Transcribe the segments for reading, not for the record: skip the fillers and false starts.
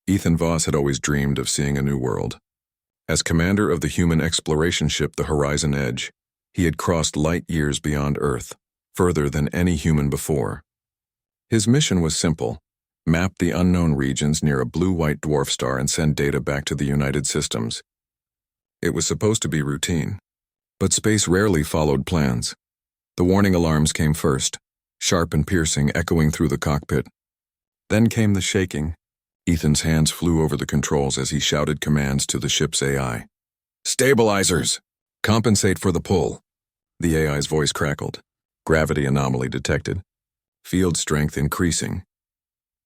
Ethan Voss had always dreamed of seeing a new world. As commander of the human exploration ship the Horizon Edge, he had crossed light years beyond Earth, further than any human before. His mission was simple: map the unknown regions near a blue-white dwarf star and send data back to the United Systems. It was supposed to be routine, but space rarely followed plans. The warning alarms came first, sharp and piercing, echoing through the cockpit. Then came the shaking. Ethan's hands flew over the controls as he shouted commands to the ship's AI. "Stabilizers! Compensate for the pull." The AI's voice crackled. Gravity anomaly detected. Field strength increasing.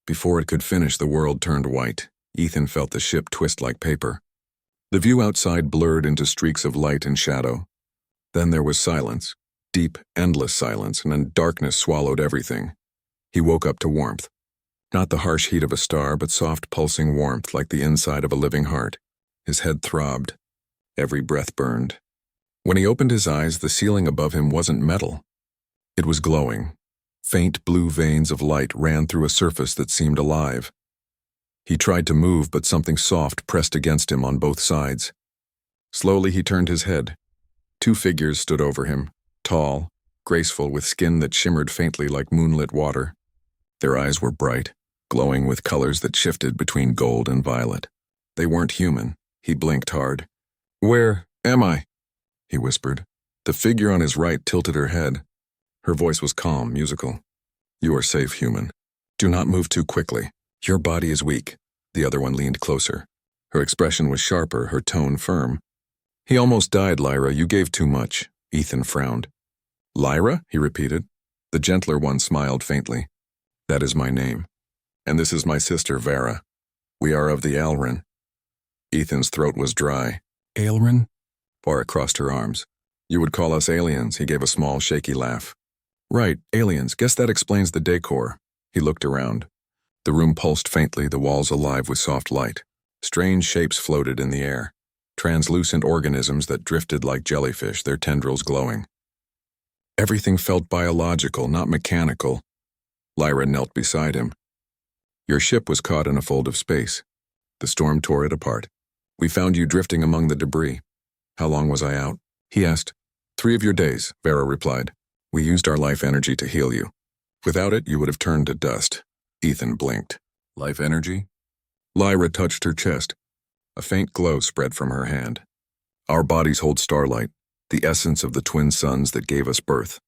Before it could finish, the world turned white. Ethan felt the ship twist like paper. The view outside blurred into streaks of light and shadow. Then there was silence. Deep, endless silence, and then darkness swallowed everything. He woke up to warmth. Not the harsh heat of a star, but soft pulsing warmth like the inside of a living heart. His head throbbed. Every breath burned. When he opened his eyes, the ceiling above him wasn't metal. It was glowing. Faint blue veins of light ran through a surface that seemed alive. He tried to move, but something soft pressed against him on both sides. Slowly he turned his head. Two figures stood over him, tall, graceful, with skin that shimmered faintly like moonlit water. Their eyes were bright, glowing with colors that shifted between gold and violet. They weren't human. He blinked hard. "Where am I?" he whispered. The figure on his right tilted her head. Her voice was calm, musical. "You are safe, human. Do not move too quickly. Your body is weak." The other one leaned closer. Her expression was sharper, her tone firm. "He almost died, Lyra. You gave too much." Ethan frowned. "Lyra?" he repeated. The gentler one smiled faintly. "That is my name. And this is my sister, Vera. We are of the Alren." Ethan's throat was dry. "Alren?" Vera crossed her arms. "You would call us aliens," he gave a small, shaky laugh. "Right, aliens. Guess that explains the decor." He looked around. The room pulsed faintly, the walls alive with soft light. Strange shapes floated in the air. Translucent organisms that drifted like jellyfish, their tendrils glowing. Everything felt biological, not mechanical. Lyra knelt beside him. "Your ship was caught in a fold of space. The storm tore it apart. We found you drifting among the debris." "How long was I out?" he asked. 3 of your days," Vera replied. "We used our life energy to heal you. Without it, you would have turned to dust." Ethan blinked. "Life energy?" Lyra touched her chest. A faint glow spread from her hand. "Our bodies hold starlight, the essence of the twin suns that gave us birth.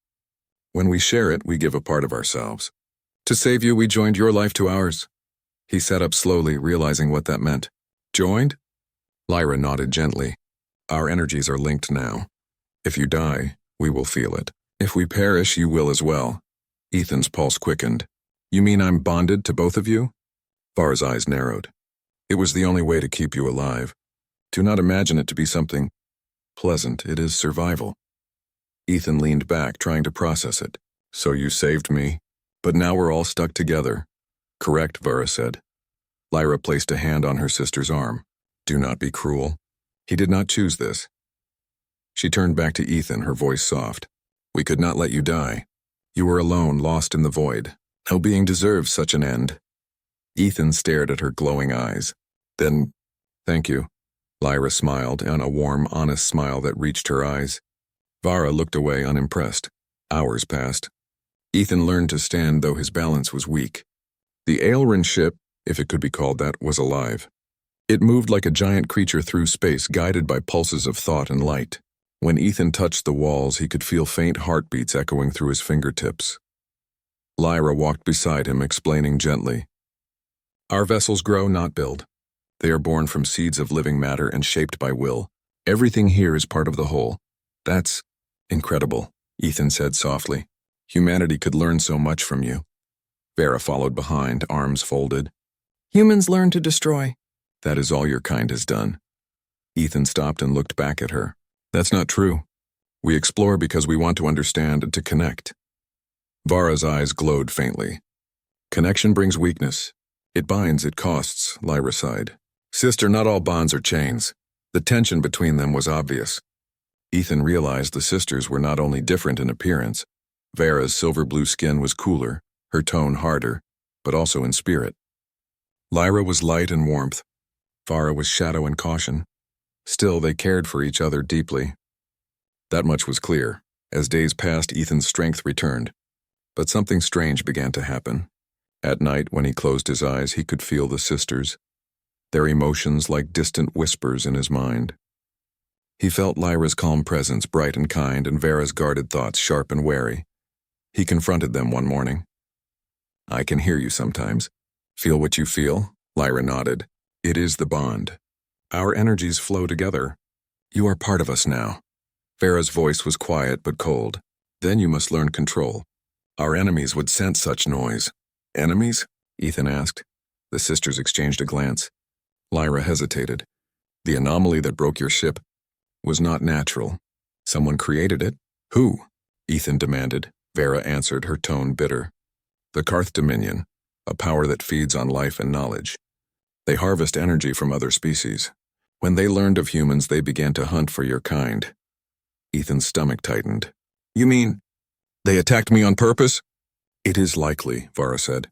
When we share it, we give a part of ourselves. To save you, we joined your life to ours." He sat up slowly, realizing what that meant. "Joined?" Lyra nodded gently. "Our energies are linked now. If you die, we will feel it. If we perish, you will as well." Ethan's pulse quickened. "You mean I'm bonded to both of you?" Vara's eyes narrowed. "It was the only way to keep you alive. Do not imagine it to be something pleasant. It is survival." Ethan leaned back, trying to process it. "So you saved me, but now we're all stuck together." "Correct," Vara said. Lyra placed a hand on her sister's arm. "Do not be cruel. He did not choose this." She turned back to Ethan, her voice soft. "We could not let you die. You were alone, lost in the void. No being deserves such an end." Ethan stared at her glowing eyes. "Then, thank you." Lyra smiled, and a warm, honest smile that reached her eyes. Vara looked away unimpressed. Hours passed. Ethan learned to stand, though his balance was weak. The Alren ship, if it could be called that, was alive. It moved like a giant creature through space, guided by pulses of thought and light. When Ethan touched the walls, he could feel faint heartbeats echoing through his fingertips. Lyra walked beside him, explaining gently. "Our vessels grow, not build. They are born from seeds of living matter and shaped by will. Everything here is part of the whole. That's incredible," Ethan said softly. "Humanity could learn so much from you." Vera followed behind, arms folded. "Humans learn to destroy." "That is all your kind has done." Ethan stopped and looked back at her. "That's not true. We explore because we want to understand and to connect." Vara's eyes glowed faintly. "Connection brings weakness. It binds, it costs," Lyra sighed. "Sister, not all bonds are chains. The tension between them was obvious." Ethan realized the sisters were not only different in appearance. Vera's silver blue skin was cooler, her tone harder, but also in spirit. Lyra was light and warmth. Vara was shadow and caution. Still, they cared for each other deeply. That much was clear. As days passed, Ethan's strength returned. But something strange began to happen. At night, when he closed his eyes, he could feel the sisters, their emotions like distant whispers in his mind. He felt Lyra's calm presence, bright and kind, and Vera's guarded thoughts, sharp and wary. He confronted them one morning. "I can hear you sometimes. Feel what you feel?" Lyra nodded. "It is the bond. Our energies flow together. You are part of us now." Vera's voice was quiet but cold. "Then you must learn control. Our enemies would sense such noise." "Enemies?" Ethan asked. The sisters exchanged a glance. Lyra hesitated. "The anomaly that broke your ship was not natural. Someone created it." "Who?" Ethan demanded. Vera answered, her tone bitter. "The Karth Dominion, a power that feeds on life and knowledge. They harvest energy from other species. When they learned of humans, they began to hunt for your kind." Ethan's stomach tightened. "You mean they attacked me on purpose?" "It is likely," Vara said.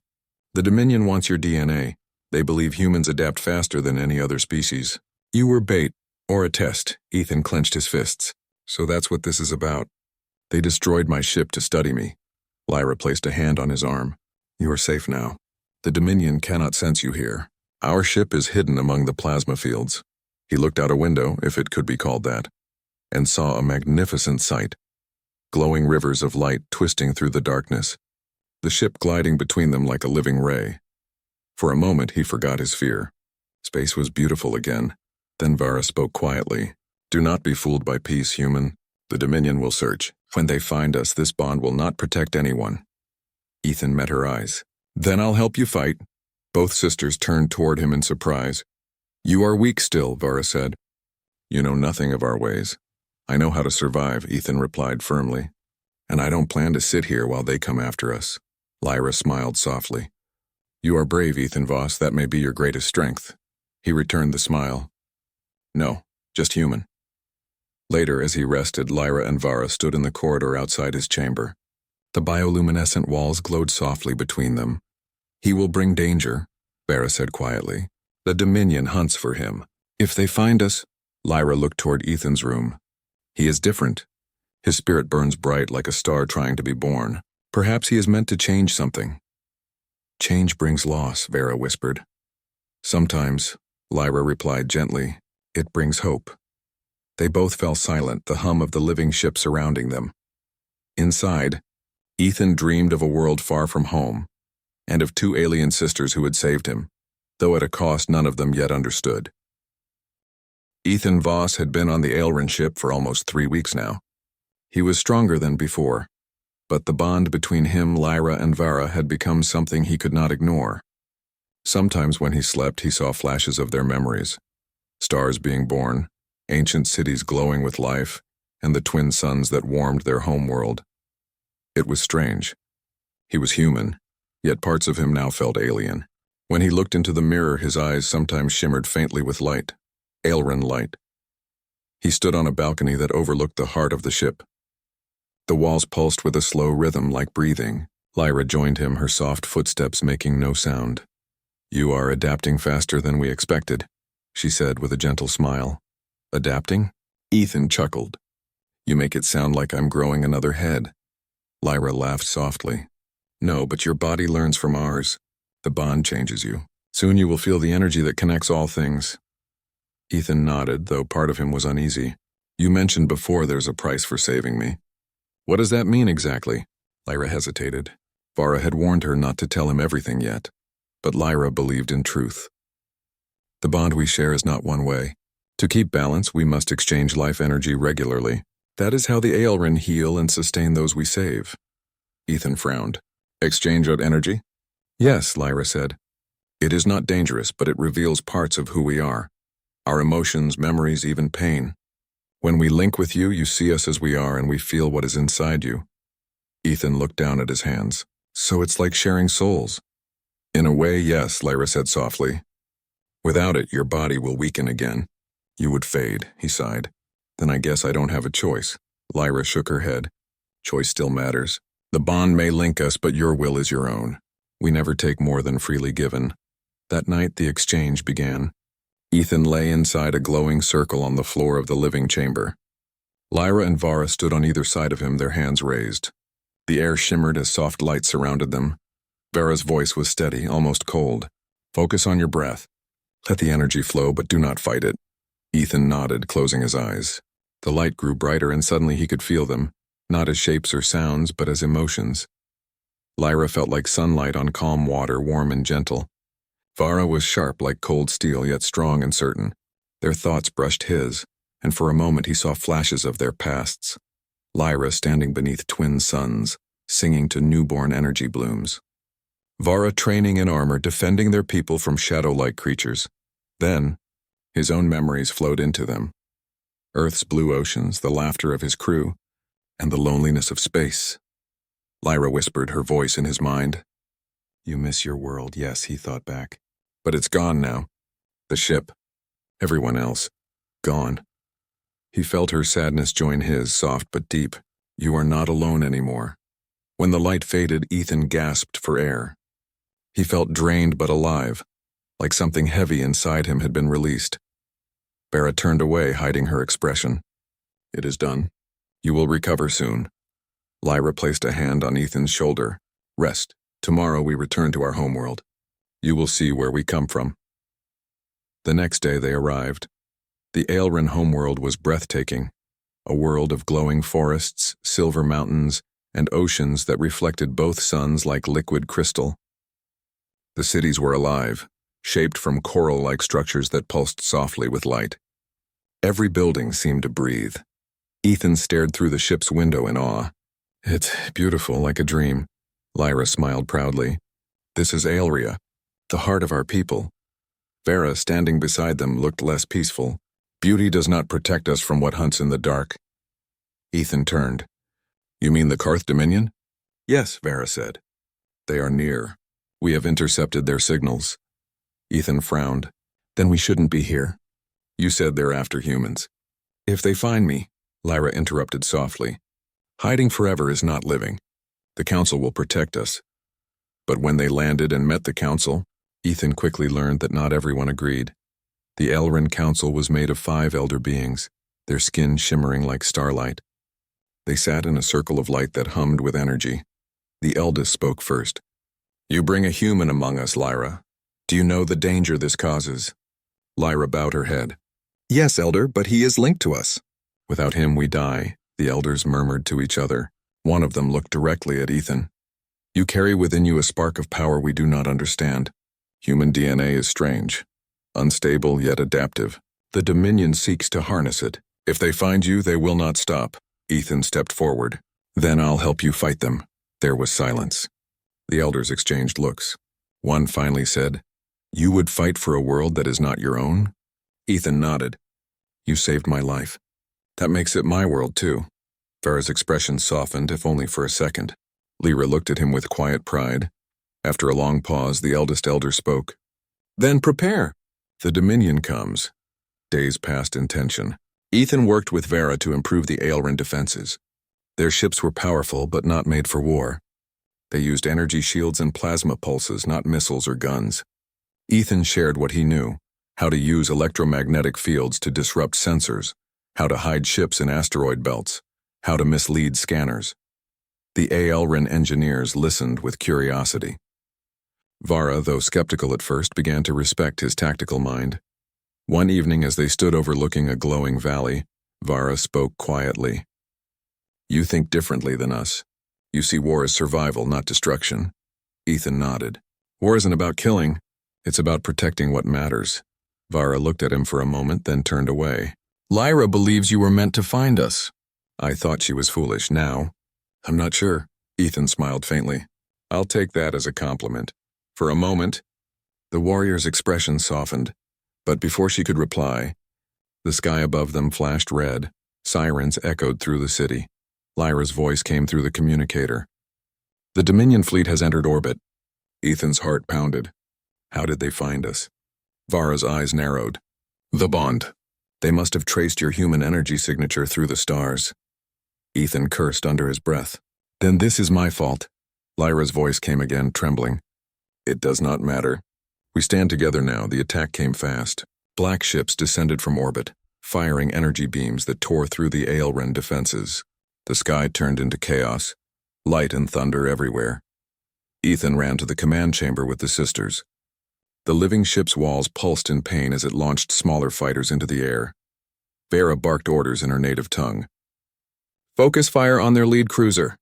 "The Dominion wants your DNA. They believe humans adapt faster than any other species. You were bait, or a test." Ethan clenched his fists. "So that's what this is about. They destroyed my ship to study me." Lyra placed a hand on his arm. "You are safe now. The Dominion cannot sense you here. Our ship is hidden among the plasma fields." He looked out a window, if it could be called that, and saw a magnificent sight. Glowing rivers of light twisting through the darkness, the ship gliding between them like a living ray. For a moment he forgot his fear. Space was beautiful again. Then Vara spoke quietly. "Do not be fooled by peace, human. The Dominion will search. When they find us, this bond will not protect anyone." Ethan met her eyes. "Then I'll help you fight." Both sisters turned toward him in surprise. "You are weak still," Vara said. "You know nothing of our ways." "I know how to survive," Ethan replied firmly. "And I don't plan to sit here while they come after us." Lyra smiled softly. "You are brave, Ethan Voss. That may be your greatest strength." He returned the smile. "No, just human." Later, as he rested, Lyra and Vara stood in the corridor outside his chamber. The bioluminescent walls glowed softly between them. "He will bring danger," Vara said quietly. "The Dominion hunts for him. If they find us—" Lyra looked toward Ethan's room. "He is different. His spirit burns bright like a star trying to be born. Perhaps he is meant to change something." "Change brings loss," Vara whispered. "Sometimes," Lyra replied gently, "it brings hope." They both fell silent, the hum of the living ship surrounding them. Inside, Ethan dreamed of a world far from home, and of two alien sisters who had saved him, though at a cost none of them yet understood. Ethan Voss had been on the Aelrin ship for almost 3 weeks now. He was stronger than before, but the bond between him, Lyra, and Vara had become something he could not ignore. Sometimes when he slept, he saw flashes of their memories. Stars being born, ancient cities glowing with life, and the twin suns that warmed their homeworld. It was strange. He was human, yet parts of him now felt alien. When he looked into the mirror, his eyes sometimes shimmered faintly with light. Aelrin light. He stood on a balcony that overlooked the heart of the ship. The walls pulsed with a slow rhythm like breathing. Lyra joined him, her soft footsteps making no sound. "You are adapting faster than we expected," she said with a gentle smile. "Adapting?" Ethan chuckled. "You make it sound like I'm growing another head." Lyra laughed softly. "No, but your body learns from ours. The bond changes you. Soon you will feel the energy that connects all things." Ethan nodded, though part of him was uneasy. "You mentioned before there's a price for saving me. What does that mean exactly?" Lyra hesitated. Vara had warned her not to tell him everything yet, but Lyra believed in truth. "The bond we share is not one way. To keep balance, we must exchange life energy regularly. That is how the Aelrin heal and sustain those we save." Ethan frowned. "Exchange of energy?" "Yes," Lyra said. "It is not dangerous, but it reveals parts of who we are. Our emotions, memories, even pain. When we link with you, you see us as we are and we feel what is inside you." Ethan looked down at his hands. "So it's like sharing souls." "In a way, yes," Lyra said softly. "Without it, your body will weaken again. You would fade," he sighed. "Then I guess I don't have a choice." Lyra shook her head. "Choice still matters. The bond may link us, but your will is your own. We never take more than freely given." That night, the exchange began. Ethan lay inside a glowing circle on the floor of the living chamber. Lyra and Vara stood on either side of him, their hands raised. The air shimmered as soft light surrounded them. Vara's voice was steady, almost cold. "Focus on your breath. Let the energy flow, but do not fight it." Ethan nodded, closing his eyes. The light grew brighter, and suddenly he could feel them, not as shapes or sounds, but as emotions. Lyra felt like sunlight on calm water, warm and gentle. Vara was sharp like cold steel, yet strong and certain. Their thoughts brushed his, and for a moment he saw flashes of their pasts. Lyra standing beneath twin suns, singing to newborn energy blooms. Vara training in armor, defending their people from shadow-like creatures. Then, his own memories flowed into them. Earth's blue oceans, the laughter of his crew, and the loneliness of space. Lyra whispered, her voice in his mind. "You miss your world, yes," he thought back. "But it's gone now. The ship. Everyone else. Gone." He felt her sadness join his, soft but deep. "You are not alone anymore." When the light faded, Ethan gasped for air. He felt drained but alive, like something heavy inside him had been released. Vara turned away, hiding her expression. "It is done. You will recover soon." Lyra placed a hand on Ethan's shoulder. "Rest. Tomorrow we return to our homeworld. You will see where we come from." The next day they arrived. The Aelren homeworld was breathtaking, a world of glowing forests, silver mountains, and oceans that reflected both suns like liquid crystal. The cities were alive, shaped from coral-like structures that pulsed softly with light. Every building seemed to breathe. Ethan stared through the ship's window in awe. "It's beautiful, like a dream." Lyra smiled proudly. "This is Aelria, the heart of our people." Vara, standing beside them, looked less peaceful. "Beauty does not protect us from what hunts in the dark." Ethan turned. "You mean the Karth Dominion?" "Yes," Vara said. "They are near. We have intercepted their signals." Ethan frowned. "Then we shouldn't be here." "You said they're after humans." "If they find me," Lyra interrupted softly, "hiding forever is not living. The Council will protect us." But when they landed and met the Council, Ethan quickly learned that not everyone agreed. The Aelren Council was made of 5 elder beings, their skin shimmering like starlight. They sat in a circle of light that hummed with energy. The eldest spoke first. "You bring a human among us, Lyra. Do you know the danger this causes?" Lyra bowed her head. "Yes, Elder, but he is linked to us." "Without him we die," the elders murmured to each other. One of them looked directly at Ethan. "You carry within you a spark of power we do not understand. Human DNA is strange, unstable yet adaptive. The Dominion seeks to harness it. If they find you, they will not stop." Ethan stepped forward. "Then I'll help you fight them." There was silence. The elders exchanged looks. One finally said, "You would fight for a world that is not your own?" Ethan nodded. "You saved my life. That makes it my world, too." Vara's expression softened, if only for a second. Lyra looked at him with quiet pride. After a long pause, the eldest elder spoke. "Then prepare. The Dominion comes." Days passed in tension. Ethan worked with Vara to improve the Aelren defenses. Their ships were powerful, but not made for war. They used energy shields and plasma pulses, not missiles or guns. Ethan shared what he knew, how to use electromagnetic fields to disrupt sensors, how to hide ships in asteroid belts, how to mislead scanners. The Aelren engineers listened with curiosity. Vara, though skeptical at first, began to respect his tactical mind. One evening, as they stood overlooking a glowing valley, Vara spoke quietly. "You think differently than us. You see war as survival, not destruction." Ethan nodded. "War isn't about killing. It's about protecting what matters." Vara looked at him for a moment, then turned away. "Lyra believes you were meant to find us." "I thought she was foolish. Now, I'm not sure." Ethan smiled faintly. "I'll take that as a compliment." For a moment, the warrior's expression softened, but before she could reply, the sky above them flashed red. Sirens echoed through the city. Lyra's voice came through the communicator. "The Dominion fleet has entered orbit." Ethan's heart pounded. "How did they find us?" Vara's eyes narrowed. "The bond. They must have traced your human energy signature through the stars." Ethan cursed under his breath. "Then this is my fault." Lyra's voice came again, trembling. "It does not matter. We stand together now. The attack came fast. Black ships descended from orbit, firing energy beams that tore through the Aelren defenses. The sky turned into chaos, light and thunder everywhere. Ethan ran to the command chamber with the sisters. The living ship's walls pulsed in pain as it launched smaller fighters into the air. Vera barked orders in her native tongue. Focus fire on their lead cruiser.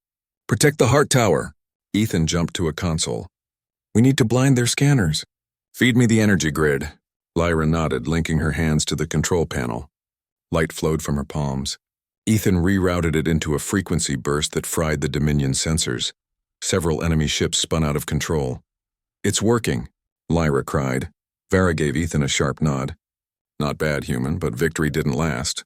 Protect the heart tower. Ethan jumped to a console. We need to blind their scanners. Feed me the energy grid. Lyra nodded, linking her hands to the control panel. Light flowed from her palms. Ethan rerouted it into a frequency burst that fried the Dominion sensors. Several enemy ships spun out of control. It's working, Lyra cried. Vera gave Ethan a sharp nod. Not bad, human, but victory didn't last.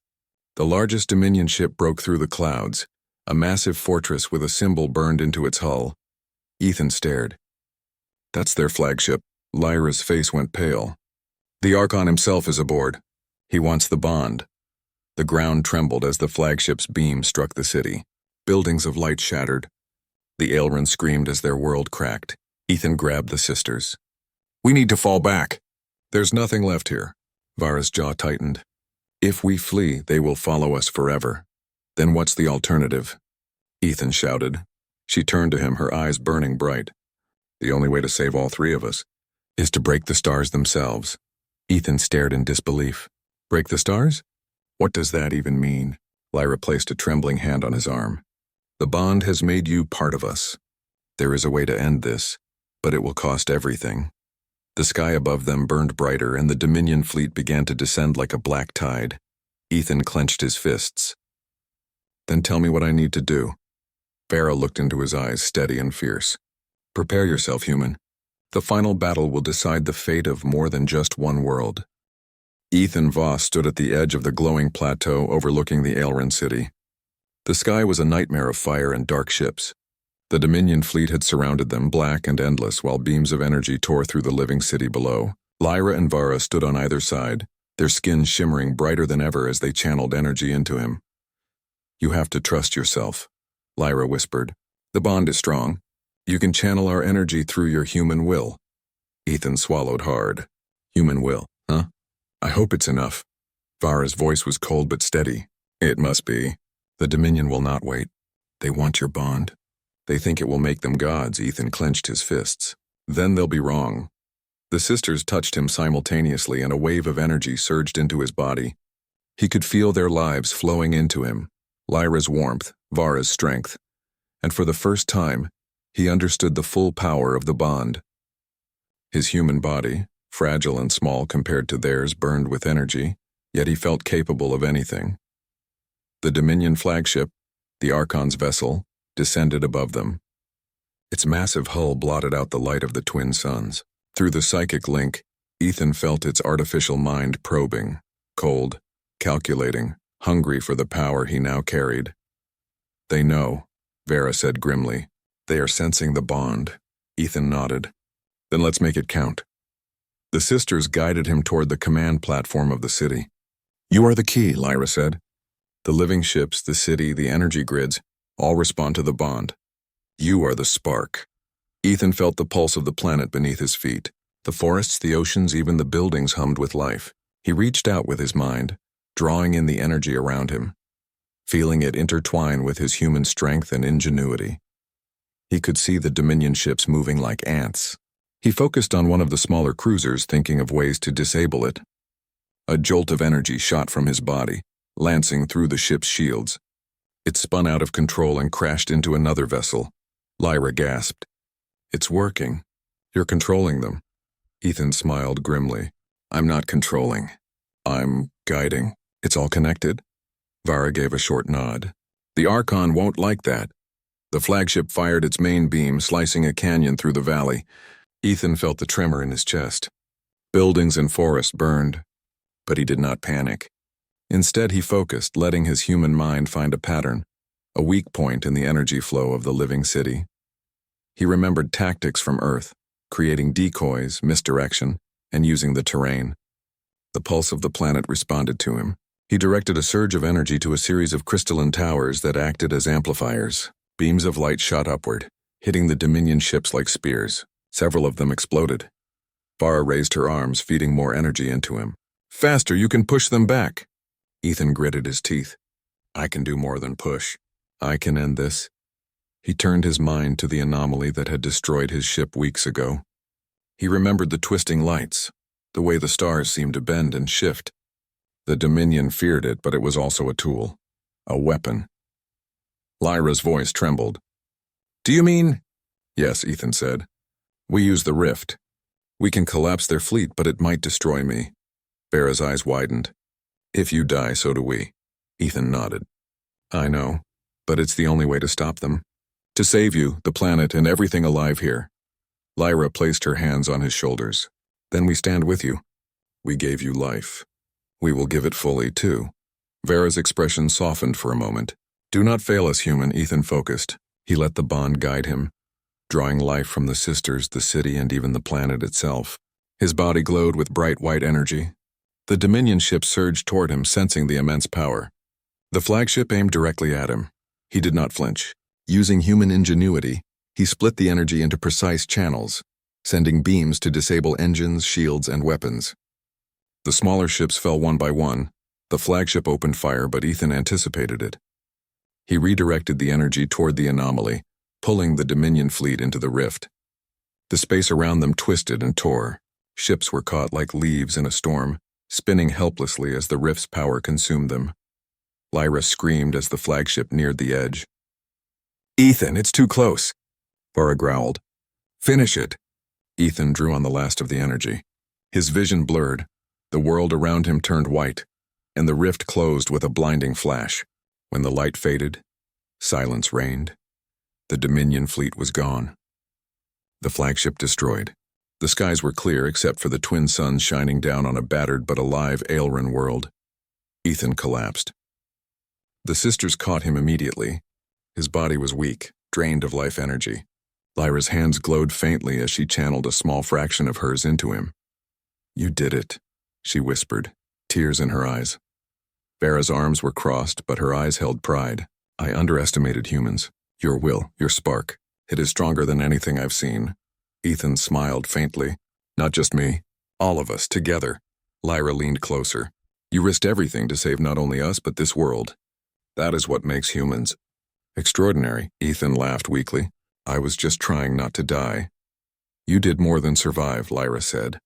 The largest Dominion ship broke through the clouds. A massive fortress with a symbol burned into its hull. Ethan stared. That's their flagship. Lyra's face went pale. The Archon himself is aboard. He wants the bond. The ground trembled as the flagship's beam struck the city. Buildings of light shattered. The Aelren screamed as their world cracked. Ethan grabbed the sisters. We need to fall back. There's nothing left here. Vara's jaw tightened. If we flee, they will follow us forever. Then what's the alternative? Ethan shouted. She turned to him, her eyes burning bright. The only way to save all three of us is to break the stars themselves. Ethan stared in disbelief. Break the stars? What does that even mean? Lyra placed a trembling hand on his arm. The bond has made you part of us. There is a way to end this, but it will cost everything. The sky above them burned brighter, and the Dominion fleet began to descend like a black tide. Ethan clenched his fists. Then tell me what I need to do. Vera looked into his eyes, steady and fierce. Prepare yourself, human. The final battle will decide the fate of more than just one world. Ethan Voss stood at the edge of the glowing plateau overlooking the Aelren city. The sky was a nightmare of fire and dark ships. The Dominion fleet had surrounded them, black and endless, while beams of energy tore through the living city below. Lyra and Vara stood on either side, their skins shimmering brighter than ever as they channeled energy into him. You have to trust yourself, Lyra whispered. The bond is strong. You can channel our energy through your human will. Ethan swallowed hard. Human will, huh? I hope it's enough. Vara's voice was cold but steady. It must be. The Dominion will not wait. They want your bond. They think it will make them gods. Ethan clenched his fists. Then they'll be wrong. The sisters touched him simultaneously, and a wave of energy surged into his body. He could feel their lives flowing into him. Lyra's warmth, Vara's strength. And for the first time, he understood the full power of the bond. His human body, fragile and small compared to theirs, burned with energy, yet he felt capable of anything. The Dominion flagship, the Archon's vessel, descended above them. Its massive hull blotted out the light of the twin suns. Through the psychic link, Ethan felt its artificial mind probing, cold, calculating, hungry for the power he now carried. They know, Vera said grimly. They are sensing the bond. Ethan nodded. Then let's make it count. The sisters guided him toward the command platform of the city. You are the key, Lyra said. The living ships, the city, the energy grids, all respond to the bond. You are the spark. Ethan felt the pulse of the planet beneath his feet. The forests, the oceans, even the buildings hummed with life. He reached out with his mind, drawing in the energy around him, feeling it intertwine with his human strength and ingenuity. He could see the Dominion ships moving like ants. He focused on one of the smaller cruisers, thinking of ways to disable it. A jolt of energy shot from his body, lancing through the ship's shields. It spun out of control and crashed into another vessel. Lyra gasped. It's working. You're controlling them. Ethan smiled grimly. I'm not controlling. I'm guiding. It's all connected. Vara gave a short nod. The Archon won't like that. The flagship fired its main beam, slicing a canyon through the valley. Ethan felt the tremor in his chest. Buildings and forests burned, but he did not panic. Instead, he focused, letting his human mind find a pattern, a weak point in the energy flow of the living city. He remembered tactics from Earth, creating decoys, misdirection, and using the terrain. The pulse of the planet responded to him. He directed a surge of energy to a series of crystalline towers that acted as amplifiers. Beams of light shot upward, hitting the Dominion ships like spears. Several of them exploded. Farah raised her arms, feeding more energy into him. Faster, you can push them back. Ethan gritted his teeth. I can do more than push. I can end this. He turned his mind to the anomaly that had destroyed his ship weeks ago. He remembered the twisting lights, the way the stars seemed to bend and shift. The Dominion feared it, but it was also a tool, a weapon. Lyra's voice trembled. Do you mean? Yes, Ethan said. We use the rift. We can collapse their fleet, but it might destroy me. Farah's eyes widened. If you die, so do we. Ethan nodded. I know, but it's the only way to stop them. To save you, the planet, and everything alive here. Lyra placed her hands on his shoulders. Then we stand with you. We gave you life. We will give it fully, too. Vera's expression softened for a moment. Do not fail us, human, Ethan focused. He let the bond guide him, drawing life from the sisters, the city, and even the planet itself. His body glowed with bright white energy. The Dominion ship surged toward him, sensing the immense power. The flagship aimed directly at him. He did not flinch. Using human ingenuity, he split the energy into precise channels, sending beams to disable engines, shields, and weapons. The smaller ships fell one by one. The flagship opened fire, but Ethan anticipated it. He redirected the energy toward the anomaly, pulling the Dominion fleet into the rift. The space around them twisted and tore. Ships were caught like leaves in a storm, spinning helplessly as the rift's power consumed them. Lyra screamed as the flagship neared the edge. Ethan, it's too close, Farah growled. Finish it. Ethan drew on the last of the energy. His vision blurred. The world around him turned white, and the rift closed with a blinding flash. When the light faded, silence reigned. The Dominion fleet was gone. The flagship destroyed. The skies were clear except for the twin suns shining down on a battered but alive Aelren world. Ethan collapsed. The sisters caught him immediately. His body was weak, drained of life energy. Lyra's hands glowed faintly as she channeled a small fraction of hers into him. You did it, she whispered, tears in her eyes. Farah's arms were crossed, but her eyes held pride. I underestimated humans. Your will, your spark. It is stronger than anything I've seen. Ethan smiled faintly. Not just me. All of us, together. Lyra leaned closer. You risked everything to save not only us, but this world. That is what makes humans extraordinary. Ethan laughed weakly. I was just trying not to die. You did more than survive, Lyra said.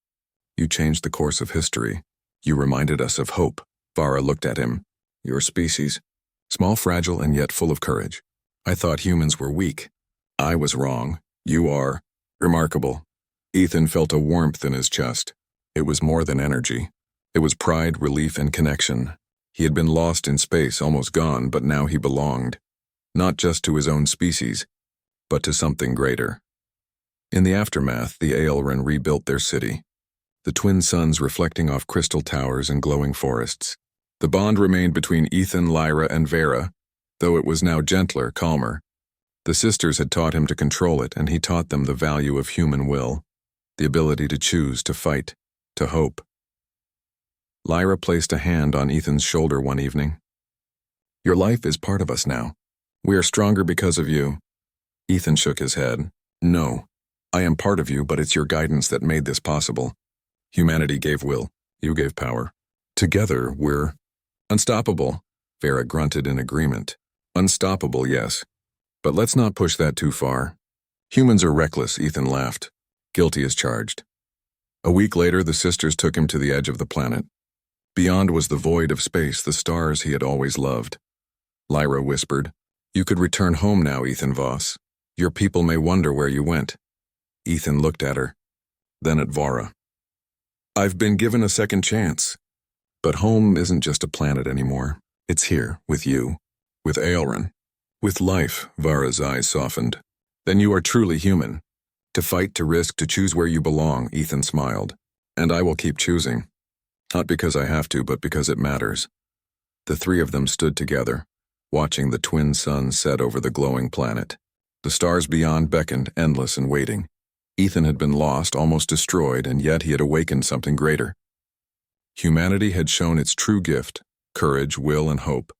You changed the course of history. You reminded us of hope. Farah looked at him. Your species. Small, fragile, and yet full of courage. I thought humans were weak. I was wrong. You are remarkable. Ethan felt a warmth in his chest. It was more than energy. It was pride, relief, and connection. He had been lost in space, almost gone, but now he belonged. Not just to his own species, but to something greater. In the aftermath, the Aelren rebuilt their city. The twin suns reflecting off crystal towers and glowing forests. The bond remained between Ethan, Lyra, and Vera, though it was now gentler, calmer. The sisters had taught him to control it, and he taught them the value of human will, the ability to choose, to fight, to hope. Lyra placed a hand on Ethan's shoulder one evening. Your life is part of us now. We are stronger because of you. Ethan shook his head. No, I am part of you, but it's your guidance that made this possible. Humanity gave will, you gave power. Together, we're unstoppable, Vera grunted in agreement. Unstoppable, yes. But let's not push that too far. Humans are reckless, Ethan laughed. Guilty as charged. A week later, the sisters took him to the edge of the planet. Beyond was the void of space, the stars he had always loved. Lyra whispered, You could return home now, Ethan Voss. Your people may wonder where you went. Ethan looked at her, then at Vara. I've been given a second chance. But home isn't just a planet anymore. It's here, with you, with Aelren. With life, Vara's eyes softened. Then you are truly human. To fight, to risk, to choose where you belong, Ethan smiled. And I will keep choosing. Not because I have to, but because it matters. The three of them stood together, watching the twin suns set over the glowing planet. The stars beyond beckoned, endless and waiting. Ethan had been lost, almost destroyed, and yet he had awakened something greater. Humanity had shown its true gift, courage, will, and hope,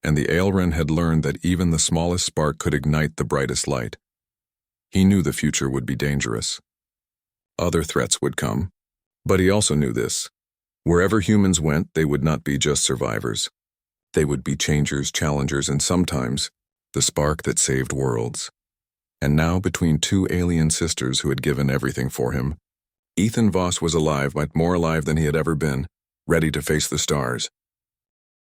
and the Aelren had learned that even the smallest spark could ignite the brightest light. He knew the future would be dangerous. Other threats would come, But he also knew this. Wherever humans went, they would not be just survivors. They would be changers, challengers, and sometimes the spark that saved worlds. And now, between two alien sisters who had given everything for him, Ethan Voss was alive, but more alive than he had ever been, ready to face the stars.